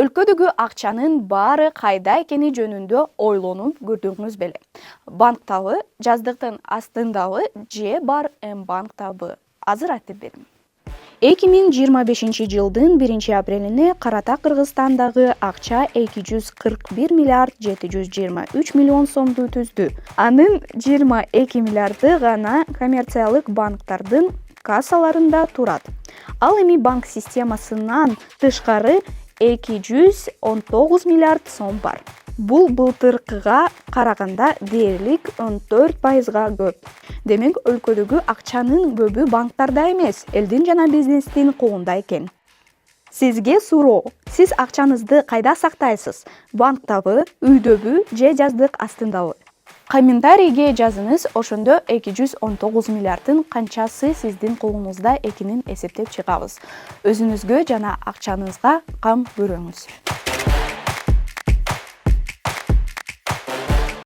Өлкөдөгү акчанын баары кайда экени жөнүндө ойлонуп көрдүңүз беле? Банктабы, жаздыктын астындабы же бар банктабы? Азыр айтып берем. 2025 жылдын 1 апрелине карата Кыргызстандагы акча 241 миллиард 723 миллион сомду түздү. Анын 22 миллиарды гана коммерциялык банктардын кассаларында турат. Ал эми банк системасынан тышкары 219 миллиард сом бар. Бул былтыркыга караганда дээрлик 14%га көп. Демек, өлкөдөгү акчанын көбү банктарда эмес, элдин жана бизнестин колунда экен. Сизге суроо: сиз акчаңызды кайда сактайсыз? Банктабы, үйдөбү же жаздык астындабы? Комментарийге жазыңыз, ошондо 219 миллиарддын канчасы сиздин колуңузда экенин эсептеп чыгабыз. Өзүңүзгө жана акчаңызга кам көрүңүз.